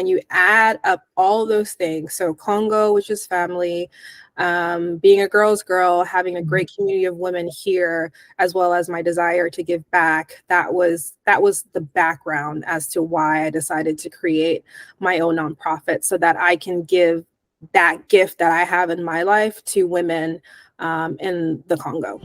When you add up all those things, so Congo, which is family, being a girl's girl, having a great community of women here, as well as my desire to give back, that was the background as to why I decided to create my own nonprofit, so that I can give that gift that I have in my life to women in the Congo.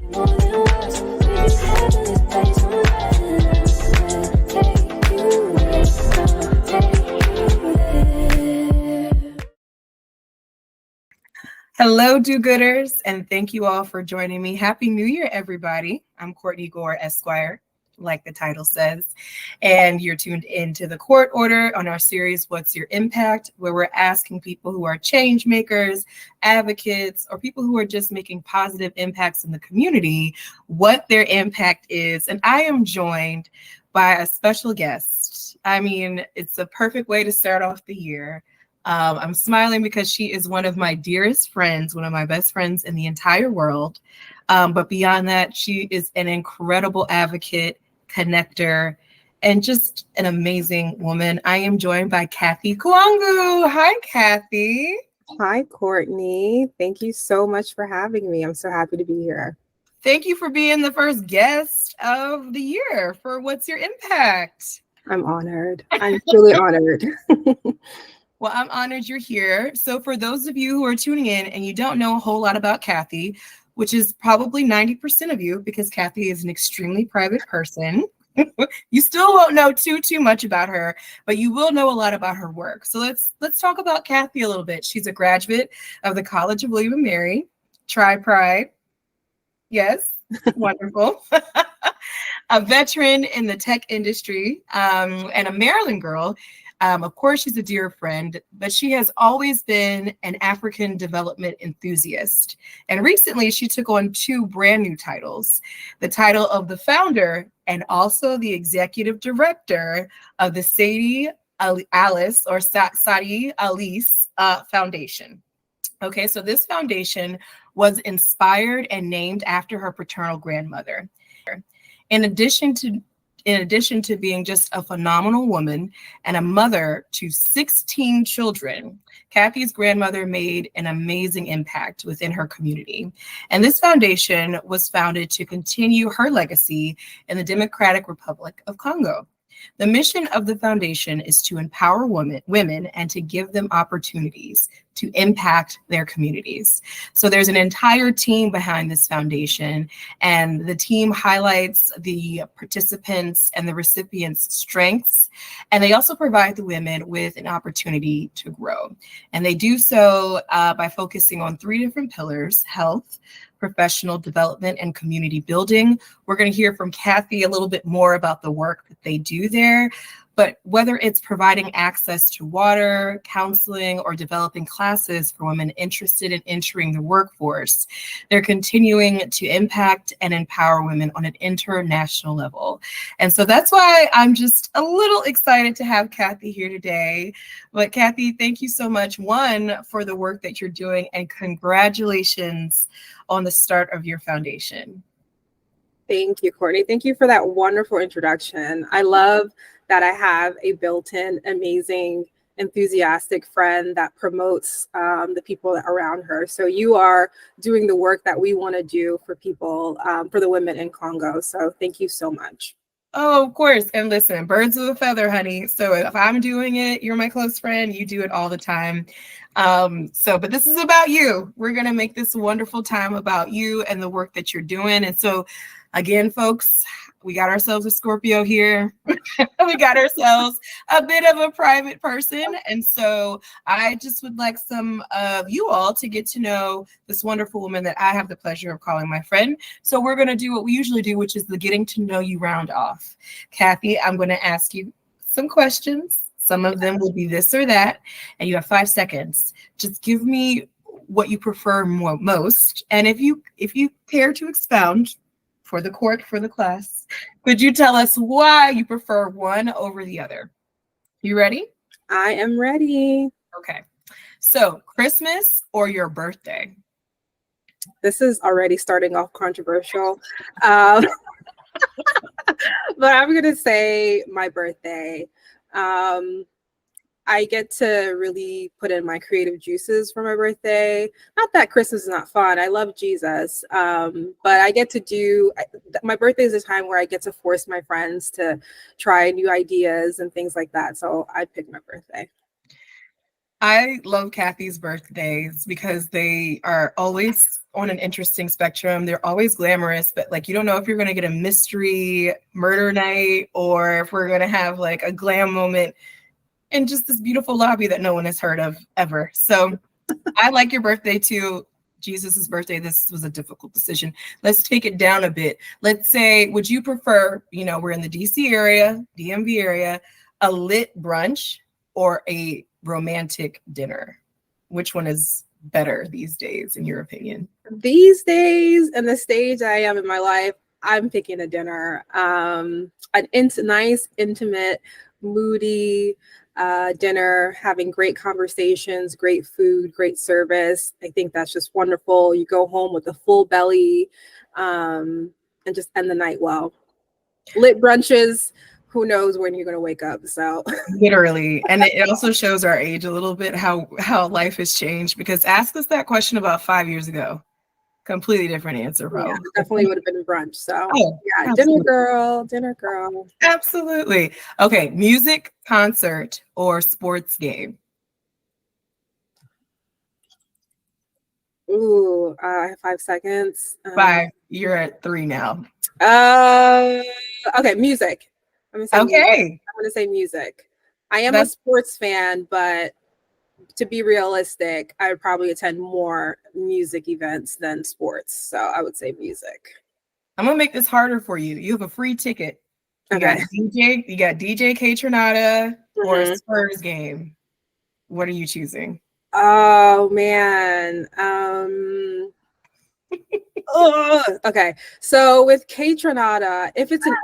Hello, do-gooders, and thank you all for joining me. Happy New Year, everybody. I'm Courtney Gore, Esquire, like the title says, and you're tuned into the Court Order on our series, What's Your Impact?, where we're asking people who are change makers, advocates, or people who are just making positive impacts in the community, what their impact is. And I am joined by a special guest. I mean, it's a perfect way to start off the year. I'm smiling because she is one of my dearest friends, one of my best friends in the entire world. But beyond that, she is an incredible advocate, connector, and just an amazing woman. I am joined by Cathy Kuangu. Hi, Cathy. Hi, Courtney. Thank you so much for having me. I'm so happy to be here. Thank you for being the first guest of the year for What's Your Impact? I'm honored. I'm truly honored. Well, I'm honored you're here. So for those of you who are tuning in and you don't know a whole lot about Cathy, which is probably 90% of you, because Cathy is an extremely private person, you still won't know too much about her, but you will know a lot about her work. So let's talk about Cathy a little bit. She's a graduate of the College of William and Mary. Try Pride. Yes, wonderful. A veteran in the tech industry, and a Maryland girl. Of course, she's a dear friend, but she has always been an African development enthusiast. And recently, she took on 2 brand new titles, the title of the founder and also the executive director of the Sadi Alice Foundation. Okay, so this foundation was inspired and named after her paternal grandmother. In addition to being just a phenomenal woman and a mother to 16 children, Cathy's grandmother made an amazing impact within her community. And this foundation was founded to continue her legacy in the Democratic Republic of Congo. The mission of the foundation is to empower women and to give them opportunities to impact their communities. So there's an entire team behind this foundation, and the team highlights the participants and the recipients' strengths, and they also provide the women with an opportunity to grow. And they do so by focusing on 3 different pillars: health, professional development, and community building. We're going to hear from Cathy a little bit more about the work that they do there. But whether it's providing access to water, counseling, or developing classes for women interested in entering the workforce, they're continuing to impact and empower women on an international level. And so that's why I'm just a little excited to have Cathy here today. But Cathy, thank you so much, one, for the work that you're doing, and congratulations on the start of your foundation. Thank you, Courtney. Thank you for that wonderful introduction. I love that I have a built-in, amazing, enthusiastic friend that promotes the people around her. So you are doing the work that we want to do for people, for the women in Congo. So thank you so much. Oh, of course. And listen, birds of a feather, honey. So if I'm doing it, you're my close friend, you do it all the time. But this is about you. We're going to make this a wonderful time about you and the work that you're doing. And so again, folks, we got ourselves a Scorpio here. We got ourselves a bit of a private person. And so I just would like some of you all to get to know this wonderful woman that I have the pleasure of calling my friend. So we're going to do what we usually do, which is the getting to know you round off. Cathy, I'm going to ask you some questions. Some of them will be this or that, and you have 5 seconds. Just give me what you prefer most. And if you care to expound, for the court, for the class, could you tell us why you prefer one over the other? You ready? I am ready. Okay. So Christmas or your birthday? This is already starting off controversial. But I'm going to say my birthday. I get to really put in my creative juices for my birthday. Not that Christmas is not fun. I love Jesus. But I get to my birthday is a time where I get to force my friends to try new ideas and things like that. So I pick my birthday. I love Cathy's birthdays because they are always on an interesting spectrum. They're always glamorous, but like you don't know if you're going to get a mystery murder night or if we're going to have like a glam moment in just this beautiful lobby that no one has heard of ever. So I like your birthday too. Jesus's birthday, this was a difficult decision. Let's take it down a bit. Let's say, would you prefer, we're in the DC area, DMV area, a lit brunch or a romantic dinner? Which one is better these days, in your opinion? These days, in the stage I am in my life, I'm picking a dinner. Nice, intimate, moody dinner, having great conversations, great food, great service. I think that's just wonderful. You go home with a full belly and just end the night well. Lit brunches, who knows when you're going to wake up. So literally, and it also shows our age a little bit, how life has changed, because ask us that question about 5 years ago, completely different answer probably. Yeah, definitely would have been a brunch. So yeah, absolutely. dinner girl. Absolutely. Okay, music, concert, or sports game? Ooh, I have 5 seconds. 5. You're at 3 now. Okay, music. I'm gonna say okay. Music. I'm gonna say music. I am a sports fan, but to be realistic, I would probably attend more music events than sports. So I would say music. I'm gonna make this harder for you. You have a free ticket. You got DJ Catronata or a Spurs game. What are you choosing? Oh man. Okay. So with Catronata, if it's an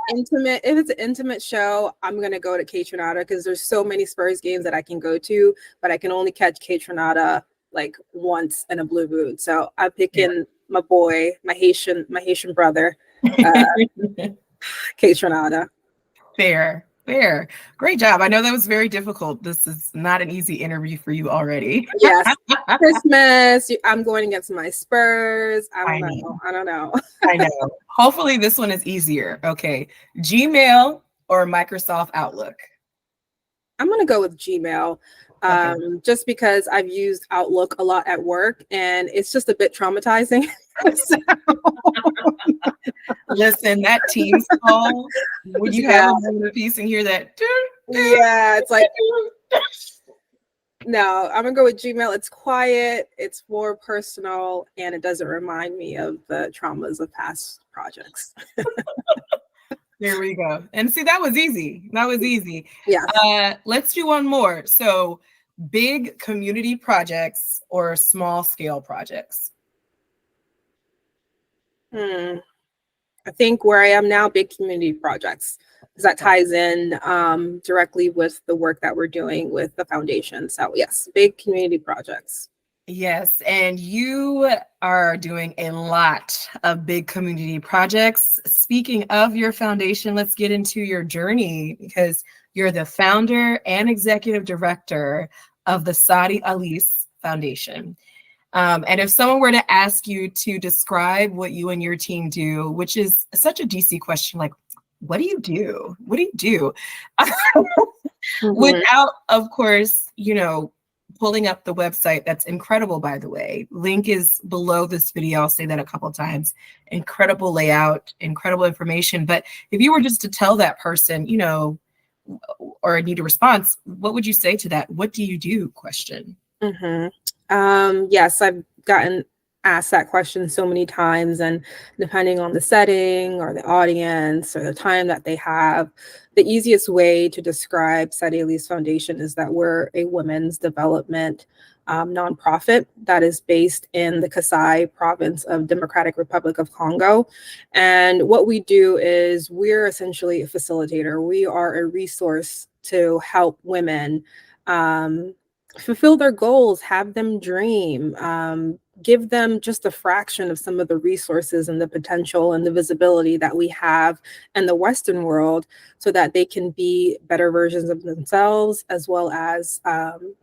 intimate show, I'm gonna go to Catronata because there's so many Spurs games that I can go to, but I can only catch Catronata like once in a blue moon. So I'm picking my boy, my Haitian brother, Catronata. Fair. Great job. I know that was very difficult. This is not an easy interview for you already. Yes. Christmas. I'm going against my Spurs. I don't know. I know. Hopefully this one is easier. Okay. Gmail or Microsoft Outlook? I'm going to go with Gmail. Just because I've used Outlook a lot at work and it's just a bit traumatizing. Listen, that Teams call, would you have a moment of peace and hear that? Yeah, it's like, no, I'm gonna go with Gmail. It's quiet, it's more personal, and it doesn't remind me of the traumas of past projects. There we go. And see, that was easy. Yeah. Let's do one more. So big community projects or small scale projects? I think where I am now, big community projects, because that ties in directly with the work that we're doing with the foundation. So yes, big community projects. Yes, and you are doing a lot of big community projects. Speaking of your foundation, let's get into your journey, because you're the founder and executive director of the Sadi Alice Foundation. And if someone were to ask you to describe what you and your team do, which is such a DC question, like, what do you do? What do you do? Without, of course, pulling up the website. That's incredible, by the way. Link is below this video. I'll say that a couple of times. Incredible layout, incredible information. But if you were just to tell that person, or need a response, what would you say to that? What do you do? Question. Yes, I've gotten asked that question so many times, and depending on the setting or the audience or the time that they have, the easiest way to describe Sadi Alice Foundation is that we're a women's development nonprofit that is based in the Kasai province of Democratic Republic of Congo. And what we do is we're essentially a facilitator. We are a resource to help women fulfill their goals, have them dream, give them just a fraction of some of the resources and the potential and the visibility that we have in the Western world, so that they can be better versions of themselves, as well as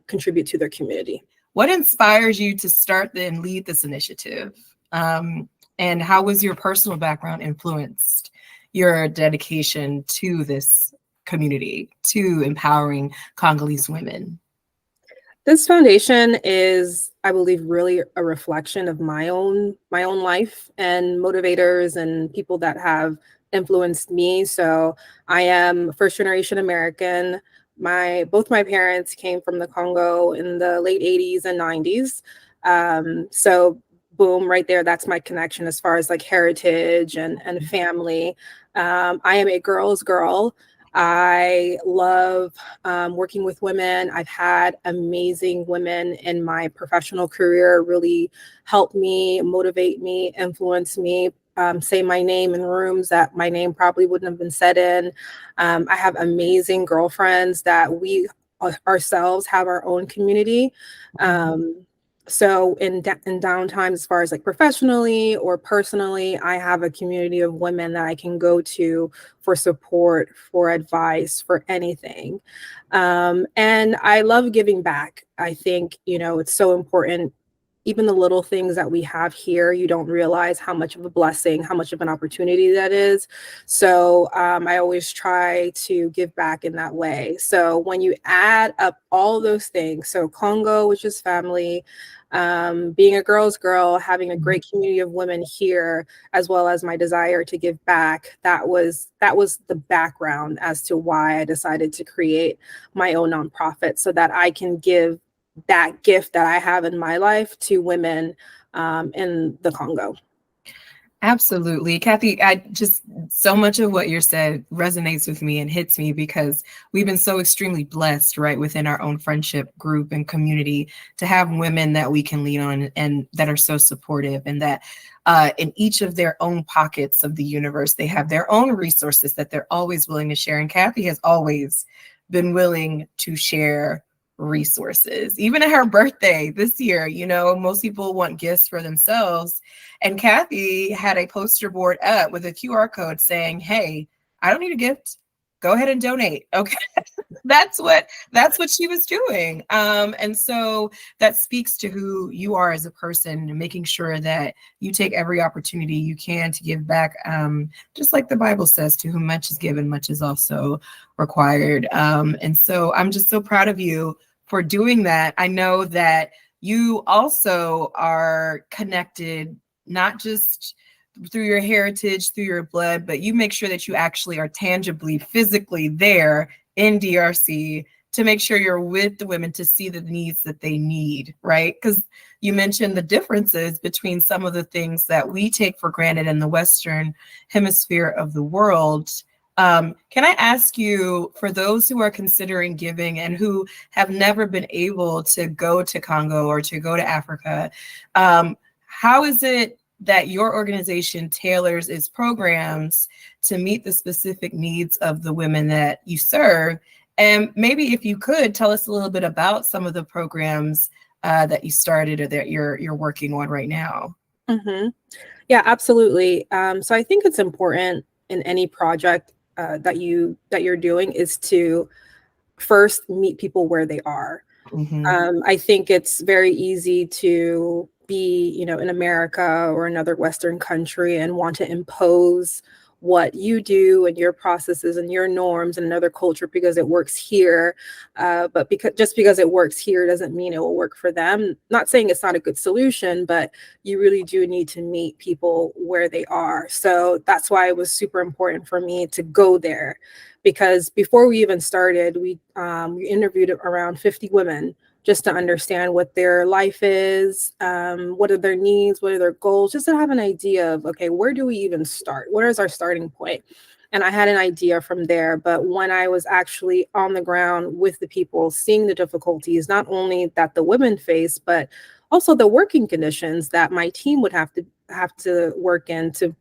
contribute to their community. What inspires you to start and lead this initiative? And how was your personal background influenced your dedication to this community, to empowering Congolese women? This foundation is, I believe, really a reflection of my own life and motivators and people that have influenced me. So I am first generation American. Both my parents came from the Congo in the late 80s and 90s. So boom, right there, that's my connection as far as like heritage and family. I am a girl's girl. I love working with women. I've had amazing women in my professional career really help me, motivate me, influence me, say my name in rooms that my name probably wouldn't have been said in. I have amazing girlfriends that we ourselves have our own community. So in downtime, as far as like professionally or personally, I have a community of women that I can go to for support, for advice, for anything. And I love giving back. I think, it's so important. Even the little things that we have here, you don't realize how much of a blessing, how much of an opportunity that is. So I always try to give back in that way. So when you add up all those things, so Congo, which is family, being a girl's girl, having a great community of women here, as well as my desire to give back, that was the background as to why I decided to create my own nonprofit, so that I can give that gift that I have in my life to women in the Congo. Absolutely. Cathy, so much of what you said resonates with me and hits me, because we've been so extremely blessed, right, within our own friendship group and community, to have women that we can lean on and that are so supportive, and that in each of their own pockets of the universe, they have their own resources that they're always willing to share. And Cathy has always been willing to share resources. Even at her birthday this year, most people want gifts for themselves. And Cathy had a poster board up with a QR code saying, "Hey, I don't need a gift. Go ahead and donate." Okay. That's what she was doing. And so that speaks to who you are as a person, making sure that you take every opportunity you can to give back. Just like the Bible says, to whom much is given, much is also required. And so I'm just so proud of you for doing that. I know that you also are connected, not just through your heritage, through your blood, but you make sure that you actually are tangibly, physically there in DRC to make sure you're with the women to see the needs that they need, right? Because you mentioned the differences between some of the things that we take for granted in the Western hemisphere of the world. Can I ask you, for those who are considering giving and who have never been able to go to Congo or to go to Africa, how is it that your organization tailors its programs to meet the specific needs of the women that you serve? And maybe if you could tell us a little bit about some of the programs that you started or that you're working on right now. Mm-hmm. Yeah, absolutely. So I think it's important in any project that you're doing is to first meet people where they are. Mm-hmm. I think it's very easy to be, in America or another Western country and want to impose what you do and your processes and your norms in another culture because it works here. But because it works here doesn't mean it will work for them. Not saying it's not a good solution, but you really do need to meet people where they are. So that's why it was super important for me to go there, because before we even started, we interviewed around 50 women just to understand what their life is, what are their needs, what are their goals, just to have an idea of, okay, where do we even start? Where is our starting point? And I had an idea from there. But when I was actually on the ground with the people, seeing the difficulties, not only that the women face, but also the working conditions that my team would have to work in to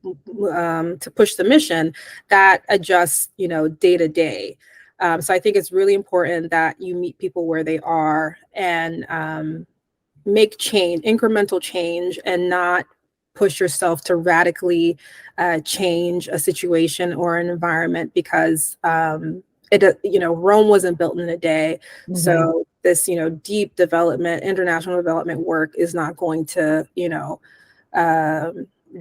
push the mission, that adjusts, day to day. So I think it's really important that you meet people where they are and make change, incremental change, and not push yourself to radically change a situation or an environment, because Rome wasn't built in a day. So this, deep development, international development work is not going to,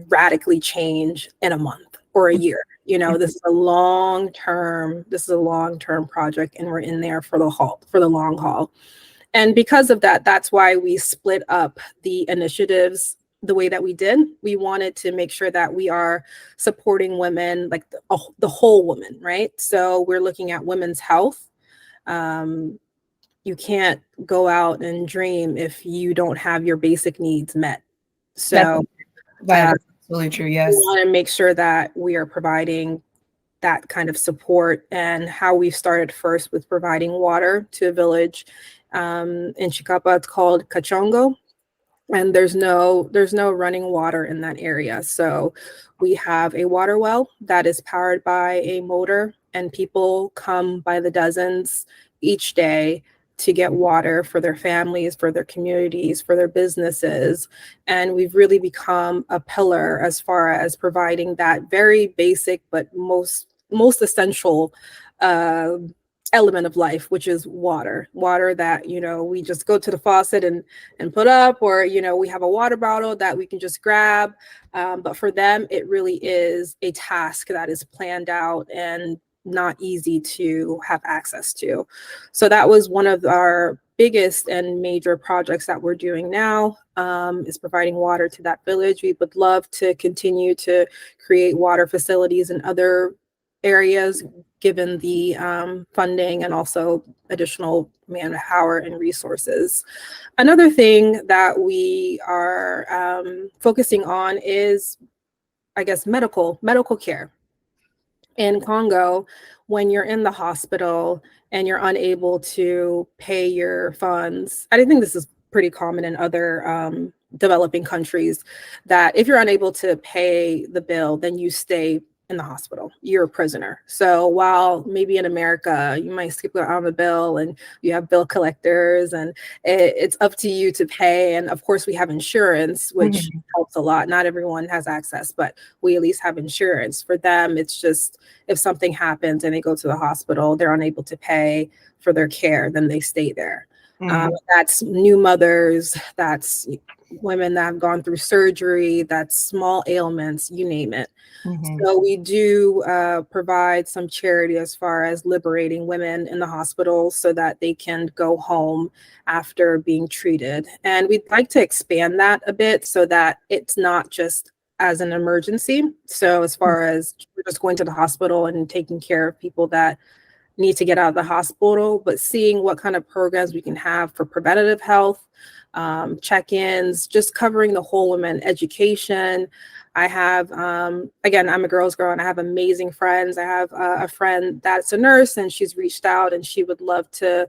radically change in a month or a year. This is a long term project, and we're in there for the long haul. And because of that, that's why we split up the initiatives the way that we did. We wanted to make sure that we are supporting women, like the whole woman, right? So we're looking at women's health. You can't go out and dream if you don't have your basic needs met. So that's absolutely true. Yes. We want to make sure that we are providing that kind of support, and how we started first with providing water to a village in Chikapa. It's called Kachongo, and there's no running water in that area. So we have a water well that is powered by a motor, and people come by the dozens each day to get water for their families, for their communities, for their businesses. And we've really become a pillar as far as providing that very basic but most essential element of life, which is water that, we just go to the faucet and put up, or, we have a water bottle that we can just grab. But for them, it really is a task that is planned out and not easy to have access to. So that was one of our biggest and major projects that we're doing now, is providing water to that village. We would love to continue to create water facilities in other areas, given the funding and also additional manpower and resources. Another thing that we are focusing on is, I guess, medical care. In Congo, when you're in the hospital and you're unable to pay your funds, I think this is pretty common in other developing countries, that if you're unable to pay the bill, then you stay in the hospital. You're a prisoner. So while maybe in America, you might skip out on the bill and you have bill collectors, and it's up to you to pay. And of course, we have insurance, which helps a lot. Not everyone has access, but we at least have insurance. For them, it's just, if something happens and they go to the hospital, they're unable to pay for their care, then they stay there. That's new mothers, that's women that have gone through surgery, that's small ailments, you name it. So we do provide some charity as far as liberating women in the hospital so that they can go home after being treated. And we'd like to expand that a bit so that it's not just as an emergency. So as far as we're just going to the hospital and taking care of people that need to get out of the hospital, but seeing what kind of programs we can have for preventative health, check-ins, just covering the whole woman, education. I have, again, I'm a girl's girl and I have amazing friends. I have a friend that's a nurse, and she's reached out and she would love to,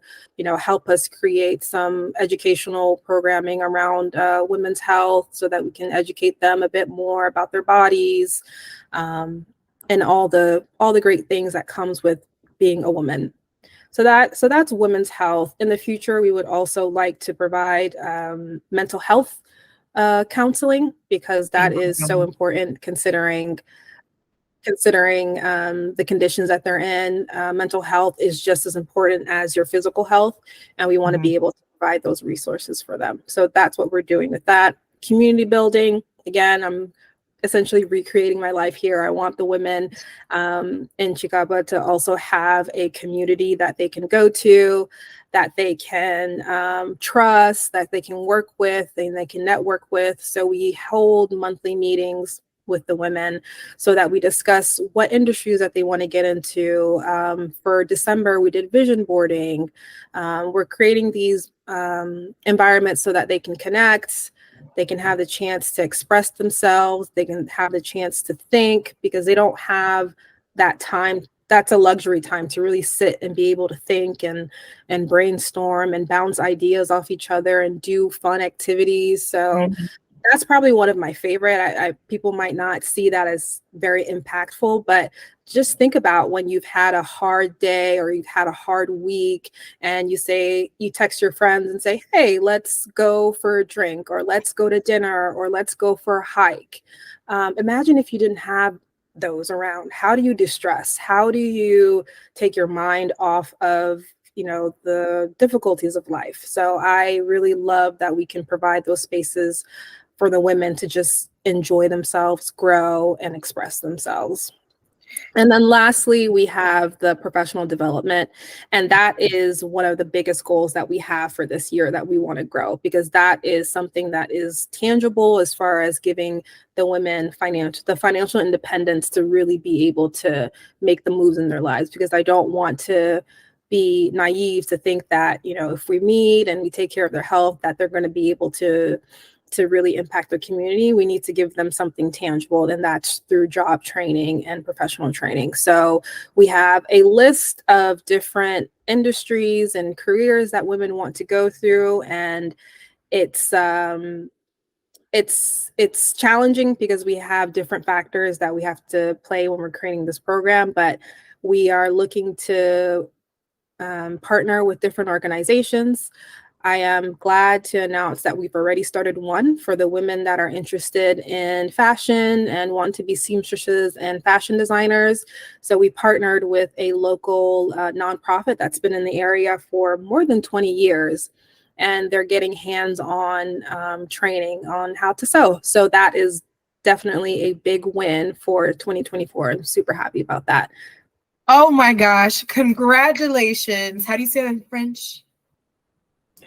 help us create some educational programming around women's health so that we can educate them a bit more about their bodies, and all the great things that comes with being a woman. So that's women's health. In the future, we would also like to provide mental health counseling, because that is so important considering the conditions that they're in. Mental health is just as important as your physical health, and we want to be able to provide those resources for them. So that's what we're doing with that. Community building, again, I'm essentially recreating my life here. I want the women in Chikapa to also have a community that they can go to, that they can trust, that they can work with, and they can network with. So we hold monthly meetings with the women so that we discuss what industries that they want to get into. For December, we did vision boarding. We're creating these environments so that they can connect. They can have the chance to express themselves. They can have the chance to think, because they don't have that time. That's a luxury time to really sit and be able to think and brainstorm and bounce ideas off each other and do fun activities. So that's probably one of my favorite. People might not see that as very impactful, but just think about when you've had a hard day or you've had a hard week and you text your friends and say, hey, let's go for a drink, or let's go to dinner, or let's go for a hike. Imagine if you didn't have those around. How do you distress? How do you take your mind off of the difficulties of life? So I really love that we can provide those spaces for the women to just enjoy themselves, grow, and express themselves. And then lastly, we have the professional development. And that is one of the biggest goals that we have for this year that we want to grow, because that is something that is tangible as far as giving the women the financial independence to really be able to make the moves in their lives. Because I don't want to be naive to think that, if we meet and we take care of their health, that they're going to be able to really impact the community. We need to give them something tangible, and that's through job training and professional training. So we have a list of different industries and careers that women want to go through, and it's challenging because we have different factors that we have to play when we're creating this program, but we are looking to partner with different organizations. I am glad to announce that we've already started one for the women that are interested in fashion and want to be seamstresses and fashion designers. So we partnered with a local nonprofit that's been in the area for more than 20 years, and they're getting hands-on training on how to sew. So that is definitely a big win for 2024. I'm super happy about that. Oh my gosh, congratulations. How do you say that in French?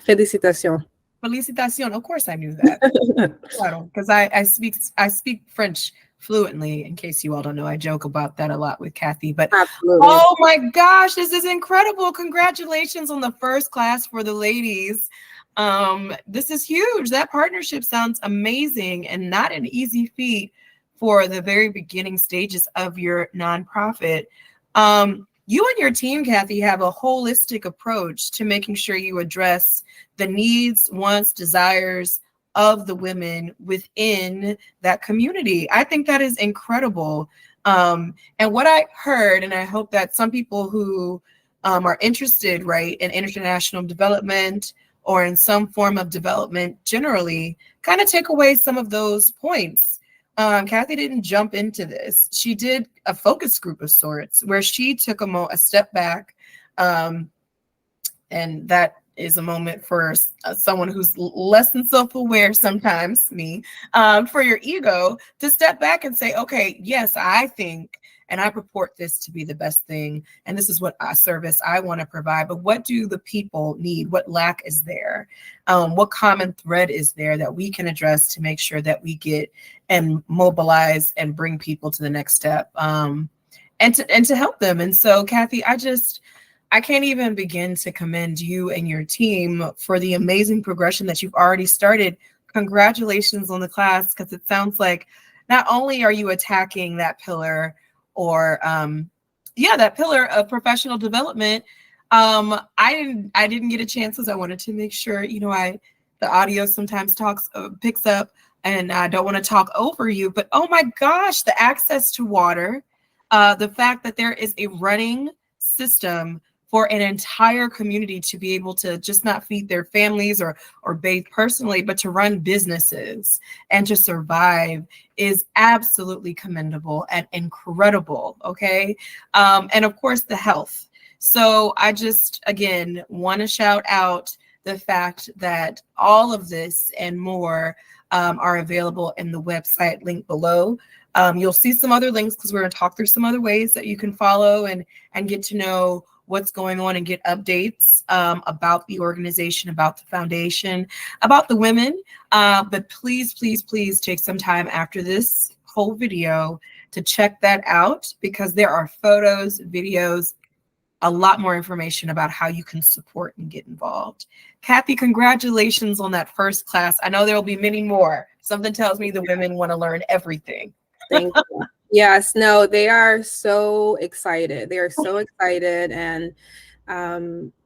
Félicitations. Félicitations. Of course I knew that. Because I speak French fluently, in case you all don't know. I joke about that a lot with Cathy. But absolutely. Oh my gosh, this is incredible. Congratulations on the first class for the ladies. This is huge. That partnership sounds amazing and not an easy feat for the very beginning stages of your nonprofit. You and your team, Cathy, have a holistic approach to making sure you address the needs, wants, desires of the women within that community. I think that is incredible. And what I heard, and I hope that some people who are interested, right, in international development or in some form of development generally, kind of take away some of those points. Cathy didn't jump into this. She did a focus group of sorts where she took a step back. And that is a moment for someone who's less than self-aware, sometimes me, for your ego to step back and say, okay, yes, I think, and I purport this to be the best thing, and this is what service I want to provide, but what do the people need? What lack is there? What common thread is there that we can address to make sure that we get and mobilize and bring people to the next step, and to help them? And so, Cathy, I can't even begin to commend you and your team for the amazing progression that you've already started. Congratulations on the class, because it sounds like not only are you attacking that pillar or that pillar of professional development. I didn't get a chance because I wanted to make sure, the audio sometimes picks up, and I don't want to talk over you, but oh my gosh, the access to water, the fact that there is a running system for an entire community to be able to just not feed their families or bathe personally, but to run businesses and to survive is absolutely commendable and incredible, okay? And of course, the health. So I just, again, want to shout out the fact that all of this and more are available in the website link below. You'll see some other links because we're going to talk through some other ways that you can follow and get to know what's going on and get updates about the organization, about the foundation, about the women. But please, please, please take some time after this whole video to check that out, because there are photos, videos, a lot more information about how you can support and get involved. Cathy, congratulations on that first class. I know there will be many more. Something tells me the women want to learn everything. Thank you. Yes, no, they are so excited. They are so excited. And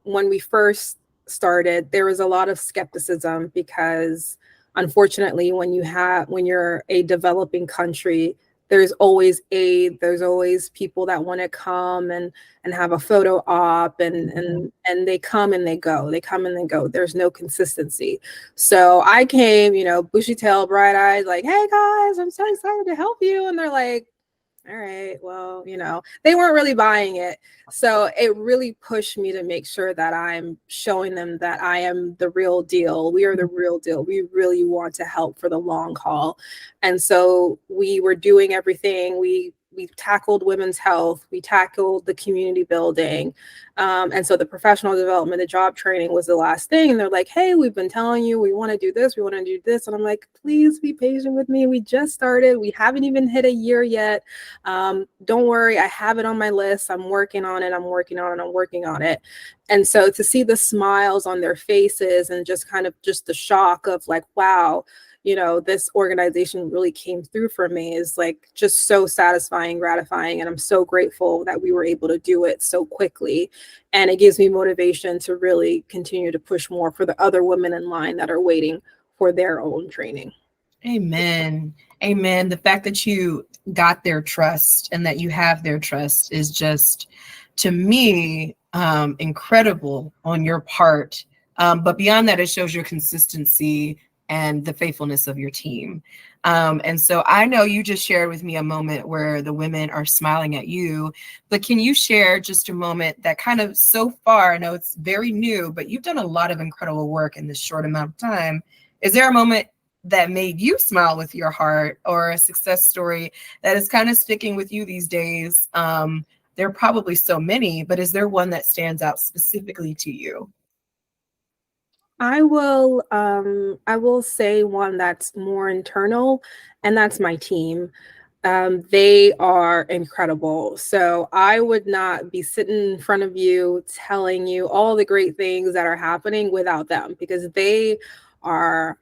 when we first started, there was a lot of skepticism because unfortunately, when you're a developing country, there's always aid, there's always people that want to come and have a photo op, and they come and they go, there's no consistency. So I came, bushy tail, bright eyed, like, hey guys, I'm so excited to help you. And they're like, all right, well, they weren't really buying it. So it really pushed me to make sure that I'm showing them that I am the real deal. We are the real deal. We really want to help for the long haul. And so we were doing everything. We tackled women's health. We tackled the community building. And so the professional development, the job training was the last thing. And they're like, hey, we've been telling you, we want to do this. We want to do this. And I'm like, please be patient with me. We just started. We haven't even hit a year yet. Don't worry. I have it on my list. I'm working on it. I'm working on it. And so to see the smiles on their faces and just the shock of like, wow, this organization really came through for me is like just so satisfying, gratifying. And I'm so grateful that we were able to do it so quickly. And it gives me motivation to really continue to push more for the other women in line that are waiting for their own training. Amen. Amen. The fact that you got their trust and that you have their trust is just, to me, incredible on your part. But beyond that, it shows your consistency and the faithfulness of your team. And so I know you just shared with me a moment where the women are smiling at you, but can you share just a moment that kind of so far, I know it's very new, but you've done a lot of incredible work in this short amount of time. Is there a moment that made you smile with your heart, or a success story that is kind of sticking with you these days? There are probably so many, but is there one that stands out specifically to you? I will say one that's more internal, and that's my team. They are incredible. So I would not be sitting in front of you telling you all the great things that are happening without them, because they are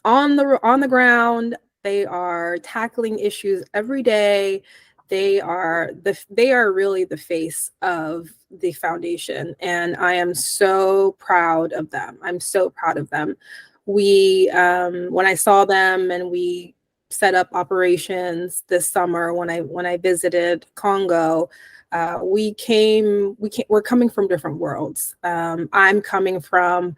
on the ground. They are tackling issues every day. They are really the face of the foundation, and I am so proud of them. We when I saw them and we set up operations this summer when I visited Congo, we're coming from different worlds. I'm coming from,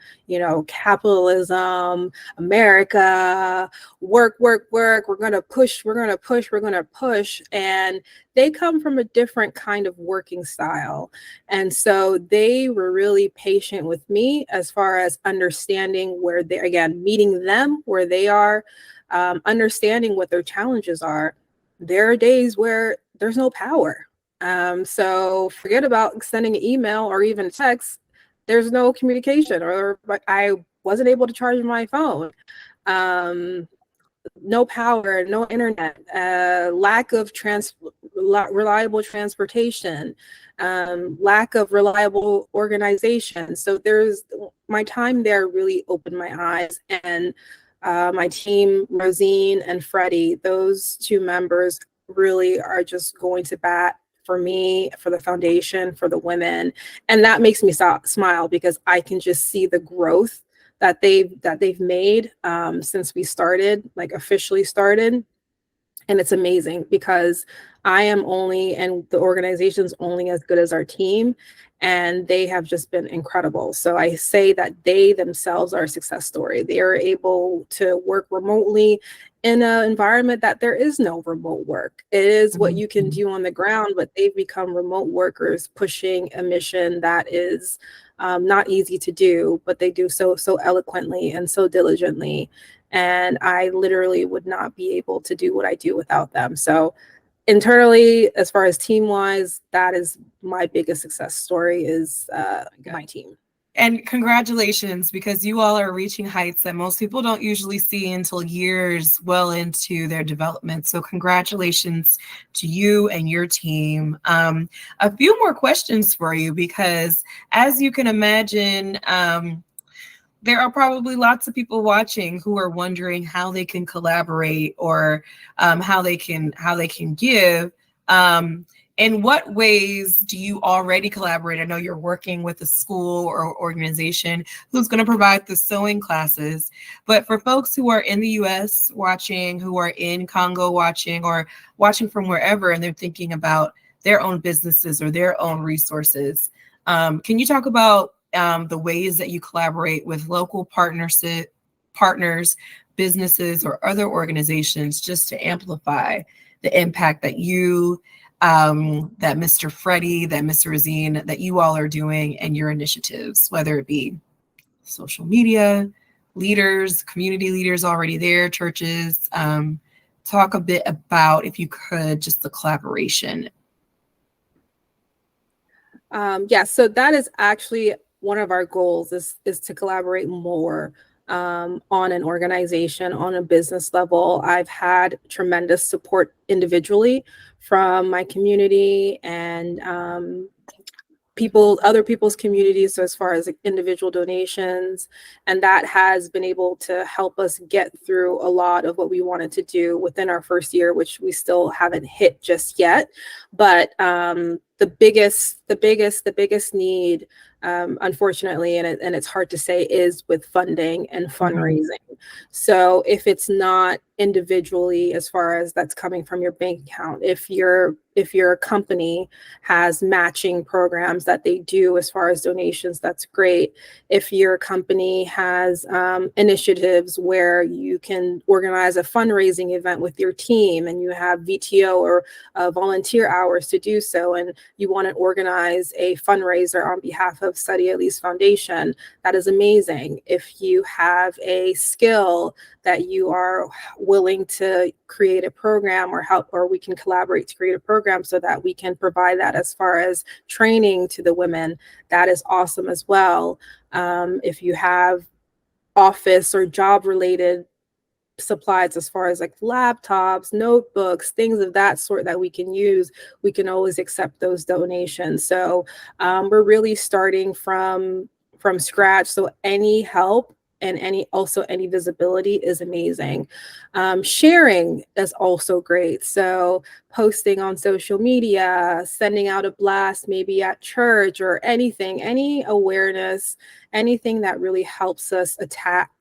capitalism, America, work. We're going to push. And they come from a different kind of working style. And so they were really patient with me as far as understanding meeting them where they are, understanding what their challenges are. There are days where there's no power. So forget about sending an email or even text. There's no communication, or I wasn't able to charge my phone. No power, no internet, lack of reliable transportation, lack of reliable organization. So my time there really opened my eyes, and my team, Rosine and Freddie, those two members really are just going to bat for me, for the foundation, for the women. And that makes me smile, because I can just see the growth that they've made since we started, like officially started. And it's amazing, because and the organization's only as good as our team, and they have just been incredible. So I say that they themselves are a success story. They are able to work remotely in an environment that there is no remote work. It is what you can do on the ground, but they've become remote workers pushing a mission that is not easy to do, but they do so eloquently and so diligently. And I literally would not be able to do what I do without them. So internally, as far as team-wise, that is my biggest success story, is my team. And congratulations, because you all are reaching heights that most people don't usually see until years well into their development. So congratulations to you and your team. A few more questions for you, because as you can imagine, there are probably lots of people watching who are wondering how they can collaborate, or how they can give. In what ways do you already collaborate? I know you're working with a school or organization who's going to provide the sewing classes, but for folks who are in the US watching, who are in Congo watching, or watching from wherever, and they're thinking about their own businesses or their own resources, can you talk about the ways that you collaborate with local partners, businesses, or other organizations just to amplify the impact that you, that Mr. Freddie, that Mr. Razine, that you all are doing and your initiatives, whether it be social media, leaders, community leaders already there, churches. Talk a bit about, if you could, just the collaboration. Yeah, so that is actually one of our goals is to collaborate more on an organization, on a business level. I've had tremendous support individually from my community and other people's communities. So as far as individual donations, and that has been able to help us get through a lot of what we wanted to do within our first year, which we still haven't hit just yet. But the biggest need, unfortunately, and it's hard to say, is with funding and fundraising. So if it's not individually, as far as that's coming from your bank account, if your company has matching programs that they do as far as donations, that's great. If your company has initiatives where you can organize a fundraising event with your team and you have VTO or volunteer hours to do so, and you want to organize a fundraiser on behalf of Sadi Alice Foundation, that is amazing. If you have a skill that you are willing to create a program or help, or we can collaborate to create a program so that we can provide that as far as training to the women, that is awesome as well. If you have office or job related supplies as far as like laptops, notebooks, things of that sort that we can use, we can always accept those donations. So we're really starting from scratch. So any help and any visibility is amazing. Sharing is also great. So posting on social media, sending out a blast maybe at church or anything, any awareness, anything that really helps us attack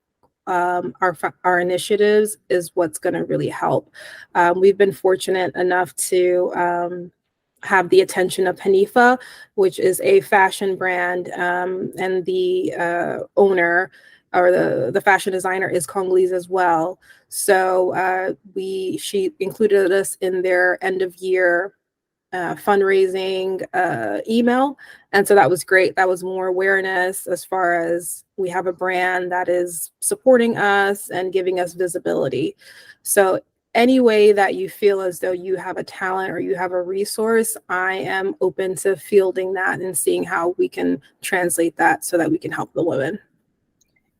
our initiatives is what's going to really help. We've been fortunate enough to have the attention of Hanifa, which is a fashion brand, and the owner or the fashion designer is Congolese as well. So she included us in their end of year fundraising email. And so that was great. That was more awareness as far as we have a brand that is supporting us and giving us visibility. So any way that you feel as though you have a talent or you have a resource, I am open to fielding that and seeing how we can translate that so that we can help the women.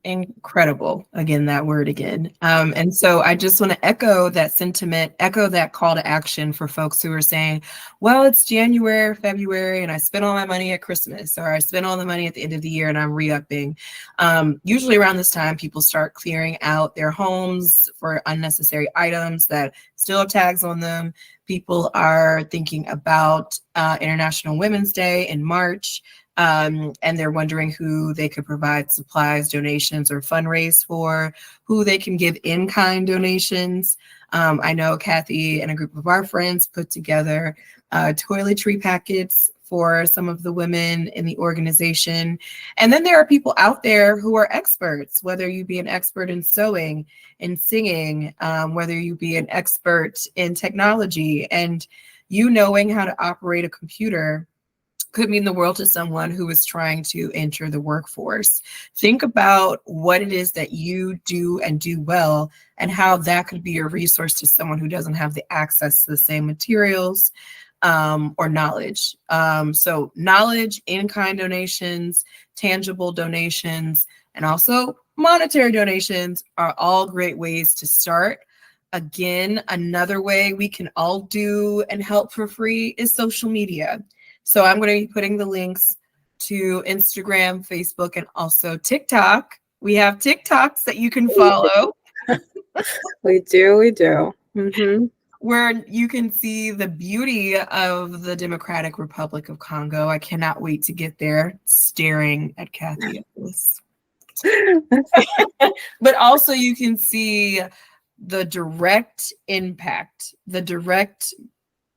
Incredible. Again, that word again. And so I just want to echo that sentiment, echo that call to action for folks who are saying, well, it's January, February, and I spent all my money at Christmas, or I spent all the money at the end of the year and I'm re-upping. Usually around this time, people start clearing out their homes for unnecessary items that still have tags on them. People are thinking about International Women's Day in March. And they're wondering who they could provide supplies, donations, or fundraise for, who they can give in-kind donations. I know Cathy and a group of our friends put together toiletry packets for some of the women in the organization. And then there are people out there who are experts, whether you be an expert in sewing, in singing, whether you be an expert in technology, and you knowing how to operate a computer could mean the world to someone who is trying to enter the workforce. Think about what it is that you do and do well, and how that could be a resource to someone who doesn't have the access to the same materials or knowledge. So knowledge, in-kind donations, tangible donations, and also monetary donations are all great ways to start. Again, another way we can all do and help for free is social media. So I'm going to be putting the links to Instagram, Facebook, and also TikTok. We have TikToks that you can follow. We do. Mm-hmm. where you can see the beauty of the Democratic Republic of Congo. I cannot wait to get there, staring at Cathy Alice. But also you can see the direct impact, the direct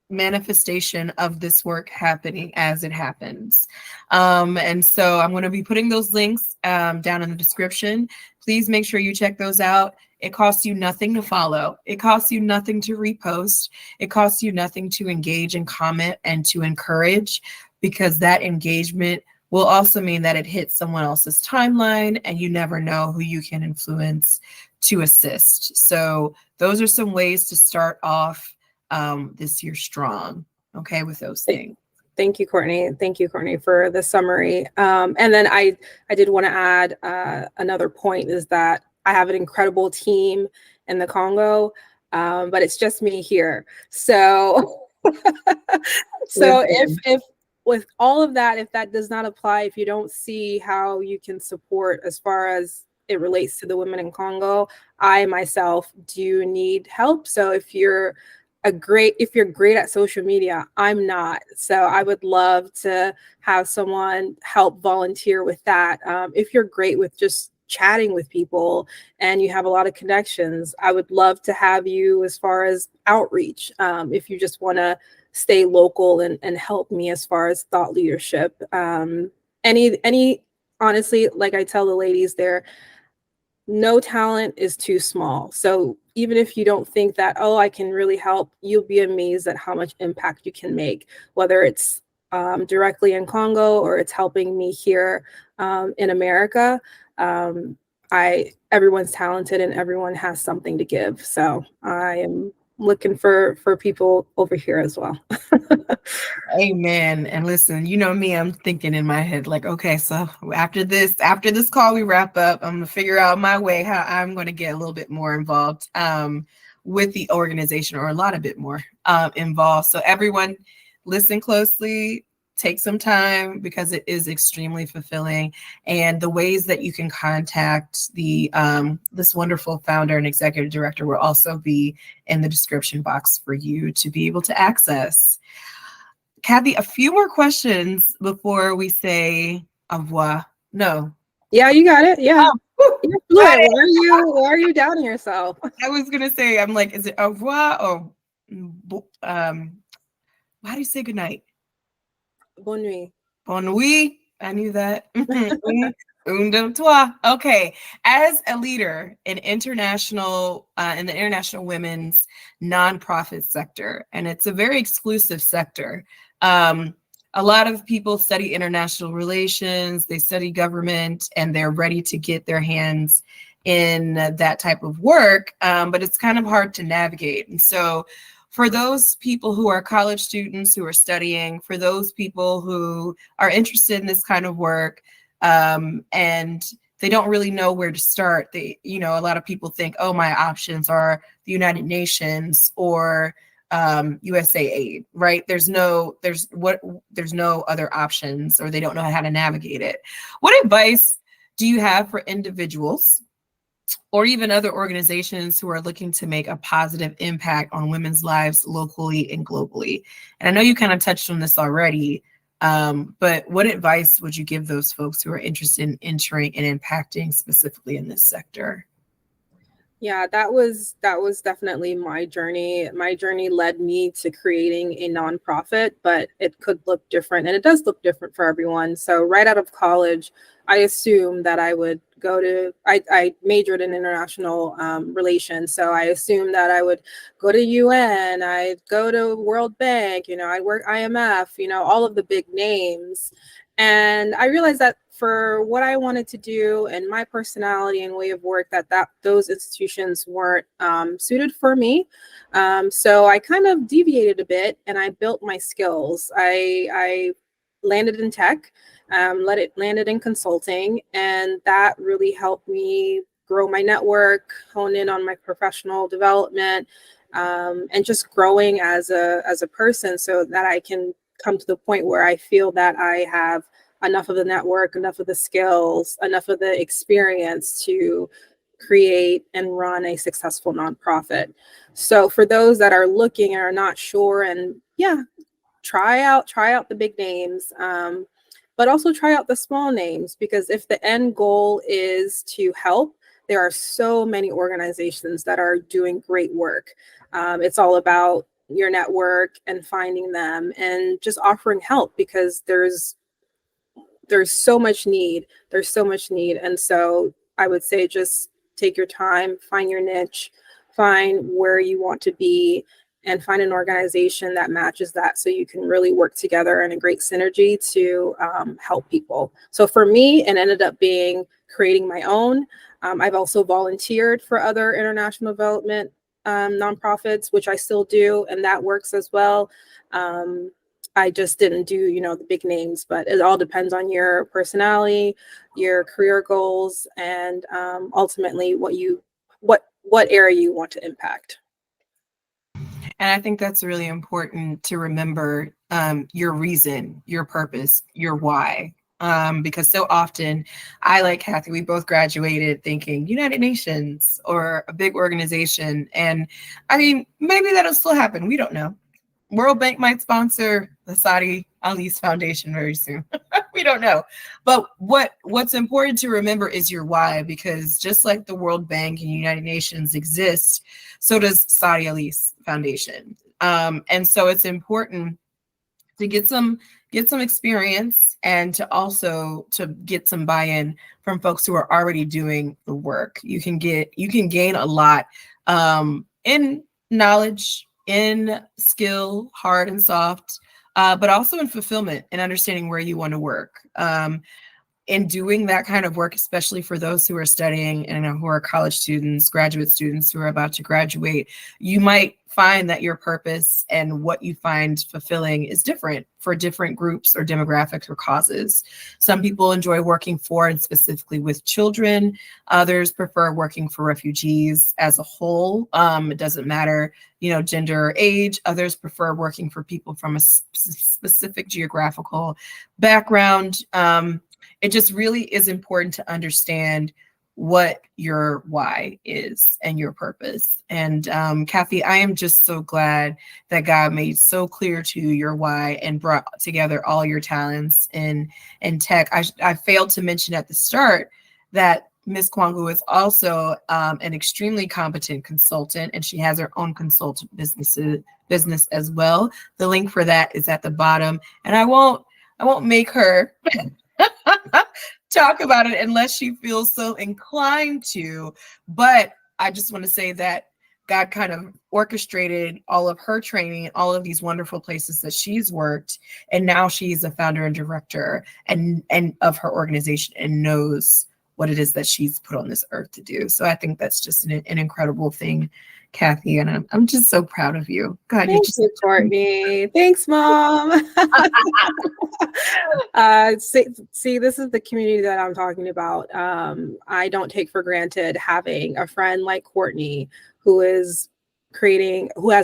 manifestation of this work happening as it happens. And so I'm going to be putting those links down in the description. Please make sure you check those out. It costs you nothing to follow. It costs you nothing to repost. It costs you nothing to engage and comment and to encourage, because that engagement will also mean that it hits someone else's timeline, and you never know who you can influence to assist. So those are some ways to start off this year strong, okay, with those things. Thank you, Courtney. Thank you, Courtney, for the summary. And then I did want to add another point, is that I have an incredible team in the Congo, but it's just me here. So, so if with all of that, if that does not apply, if you don't see how you can support as far as it relates to the women in Congo, I myself do need help. So if you're great at social media, I'm not. So I would love to have someone help volunteer with that. If you're great with just chatting with people and you have a lot of connections, I would love to have you as far as outreach. If you just want to stay local and help me as far as thought leadership. Any honestly, like I tell the ladies there, no talent is too small. So even if you don't think that, oh, I can really help, you'll be amazed at how much impact you can make, whether it's directly in Congo or it's helping me here in America. Everyone's talented and everyone has something to give. So I am looking for people over here as well. Amen. And listen, you know me, I'm thinking in my head, like, okay, so after this call we wrap up, I'm gonna figure out my way how I'm going to get a little bit more involved with the organization, or a lot of bit more involved. So everyone, listen closely, take some time, because it is extremely fulfilling. And the ways that you can contact the this wonderful founder and executive director will also be in the description box for you to be able to access. Cathy, a few more questions before we say au revoir. No. Yeah, you got it. Yeah. Oh, you're fluent. Why are you doubting yourself? I was gonna say, I'm like, is it au revoir or how do you say goodnight? Bonne nuit. Bonne nuit. I knew that. Un, deux, trois. Okay. As a leader in the international women's nonprofit sector, and it's a very exclusive sector. A lot of people study international relations, they study government, and they're ready to get their hands in that type of work, but it's kind of hard to navigate. And so for those people who are college students who are studying, for those people who are interested in this kind of work, and they don't really know where to start, a lot of people think, oh, my options are the United Nations or USAID, right? There's no other options, or they don't know how to navigate it. What advice do you have for individuals or even other organizations who are looking to make a positive impact on women's lives locally and globally? And I know you kind of touched on this already, but what advice would you give those folks who are interested in entering and impacting specifically in this sector? Yeah, that was definitely my journey. My journey led me to creating a nonprofit, but it could look different, and it does look different for everyone. So right out of college, I assumed that I would go to, I majored in international relations. So I assumed that I would go to UN, I'd go to World Bank, I'd work IMF, all of the big names. And I realized that for what I wanted to do and my personality and way of work, that those institutions weren't suited for me. So I kind of deviated a bit and I built my skills. I landed in tech, landed in consulting, and that really helped me grow my network, hone in on my professional development, and just growing as a person, so that I can come to the point where I feel that I have enough of the network, enough of the skills, enough of the experience to create and run a successful nonprofit. So for those that are looking and are not sure, and yeah, try out the big names, but also try out the small names, because if the end goal is to help, there are so many organizations that are doing great work. It's all about your network and finding them and just offering help, because there's so much need. And so I would say just take your time, find your niche, find where you want to be, and find an organization that matches that, so you can really work together in a great synergy to help people. So for me, it ended up being creating my own. I've also volunteered for other international development nonprofits, which I still do, and that works as well. I just didn't do, the big names, but it all depends on your personality, your career goals, and ultimately what area you want to impact. And I think that's really important to remember, your reason, your purpose, your why. Because so often, I, like Cathy, we both graduated thinking United Nations or a big organization. And I mean, maybe that'll still happen. We don't know. World Bank might sponsor the Sadi Alice Foundation very soon. We don't know. But what's important to remember is your why, because just like the World Bank and United Nations exist, so does Sadi Alice Foundation. And so it's important to get some experience, and to also to get some buy-in from folks who are already doing the work. You can gain a lot in knowledge, in skill, hard and soft, but also in fulfillment and understanding where you want to work. In doing that kind of work, especially for those who are studying and who are college students, graduate students who are about to graduate, you might find that your purpose and what you find fulfilling is different for different groups or demographics or causes. Some people enjoy working for and specifically with children. Others prefer working for refugees as a whole. It doesn't matter, gender or age. Others prefer working for people from a specific geographical background. It just really is important to understand what your why is and your purpose. And Cathy, I am just so glad that God made so clear to you your why and brought together all your talents in tech. I failed to mention at the start that Ms. Kuangu is also an extremely competent consultant, and she has her own consultant business as well. The link for that is at the bottom, and I won't make her talk about it unless she feels so inclined to. But I just want to say that God kind of orchestrated all of her training and all of these wonderful places that she's worked. And now she's a founder and director and of her organization and knows what it is that she's put on this earth to do. So I think that's just an incredible thing, Cathy, and I'm just so proud of you. God, Thanks, Courtney. Thanks, Mom. See, this is the community that I'm talking about. I don't take for granted having a friend like Courtney who has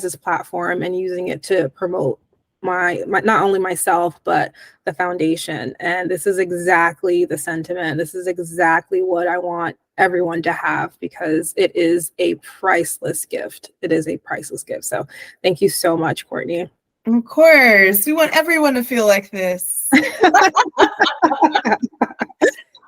this platform and using it to promote my not only myself but the foundation. And this is exactly the sentiment. This is exactly what I want everyone to have, because it is a priceless gift. So thank you so much, Courtney. Of course, we want everyone to feel like this.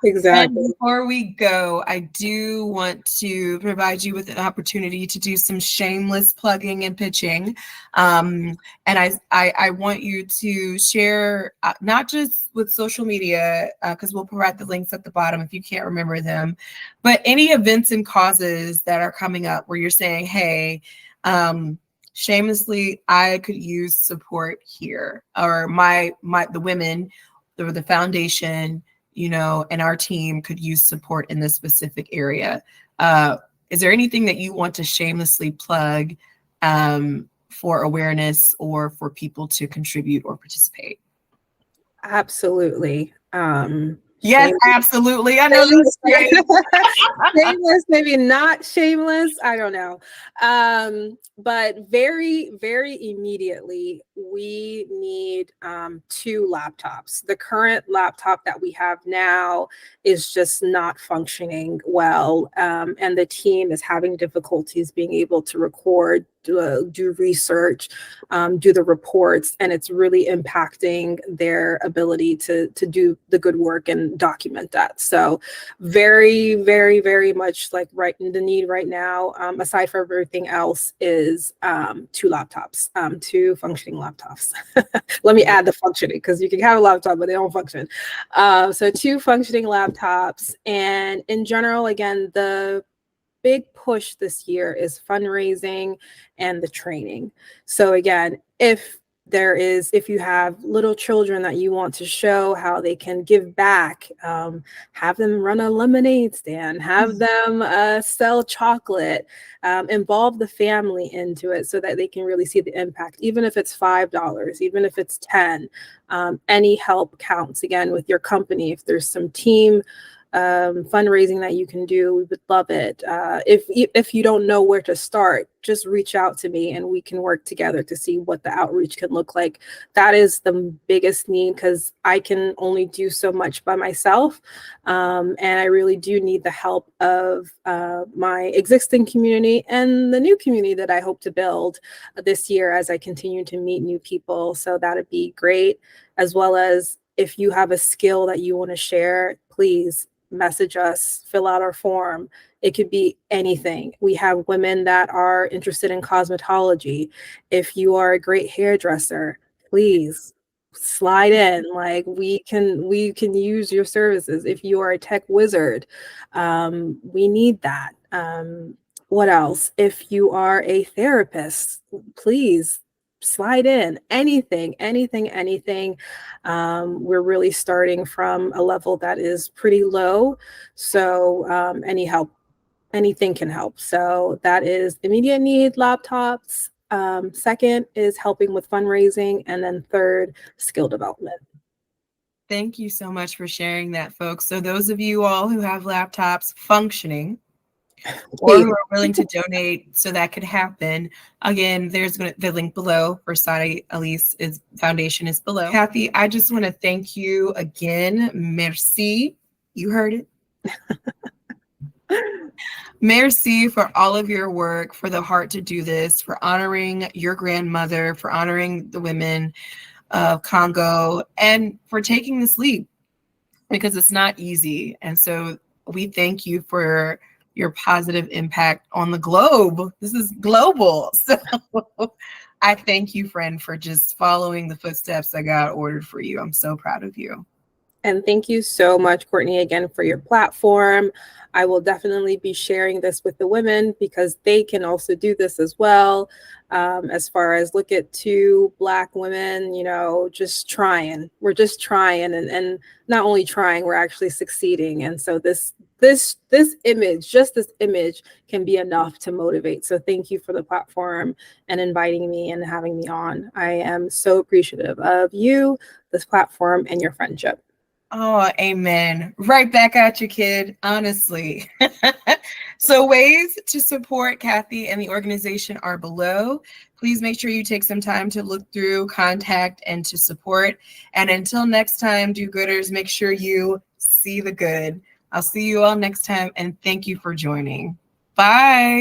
Exactly. And before we go, I do want to provide you with an opportunity to do some shameless plugging and pitching. And I want you to share, not just with social media, because we'll provide the links at the bottom if you can't remember them, but any events and causes that are coming up where you're saying, hey, shamelessly, I could use support here, or the women, or the foundation, and our team could use support in this specific area. Is there anything that you want to shamelessly plug for awareness or for people to contribute or participate? Absolutely. Yes, Shameless. absolutely. I know. Shameless, maybe not shameless. I don't know. But very, very immediately, we need 2 laptops. The current laptop that we have now is just not functioning well. And the team is having difficulties being able to record, do research, do the reports, and it's really impacting their ability to do the good work and document that. So very, very, very much like the need right now, aside from everything else, is 2 laptops, 2 functioning laptops. Let me add the functioning, because you can have a laptop, but they don't function. So 2 functioning laptops. And in general, again, the big push this year is fundraising and the training. So again, if you have little children that you want to show how they can give back, have them run a lemonade stand, have them sell chocolate, involve the family into it so that they can really see the impact, even if it's $5, even if it's 10. Any help counts. Again, with your company, if there's some team fundraising that you can do, we would love it. If you don't know where to start, just reach out to me and we can work together to see what the outreach can look like. That is the biggest need, because I can only do so much by myself, and I really do need the help of my existing community and the new community that I hope to build this year as I continue to meet new people. So that'd be great. As well as, if you have a skill that you want to share, please message us, fill out our form. It could be anything. We have women that are interested in cosmetology. If you are a great hairdresser, please slide in. Like, we can use your services. If you are a tech wizard, we need that. What else? If you are a therapist, please slide in. Anything. We're really starting from a level that is pretty low. So any help, anything can help. So that is immediate need, laptops. Second is helping with fundraising. And then third, skill development. Thank you so much for sharing that, folks. So those of you all who have laptops functioning, or who are willing to donate so that could happen, again, there's the link below for Sadi Alice Foundation is below. Cathy, I just want to thank you again. Merci. You heard it. Merci for all of your work, for the heart to do this, for honoring your grandmother, for honoring the women of Congo, and for taking this leap, because it's not easy. And so we thank you for your positive impact on the globe. This is global. So I thank you, friend, for just following the footsteps that God ordered for you. I'm so proud of you. And thank you so much, Courtney, again, for your platform. I will definitely be sharing this with the women, because they can also do this as well. As far as, look at 2 Black women, just trying. We're just trying, and not only trying, we're actually succeeding. And so this image can be enough to motivate. So thank you for the platform and inviting me and having me on. I am so appreciative of you, this platform, and your friendship. Oh, amen. Right back at you, kid, honestly. So ways to support Cathy and the organization are below. Please make sure you take some time to look through, contact, and to support. And until next time, do-gooders, make sure you see the good. I'll see you all next time, and thank you for joining. Bye.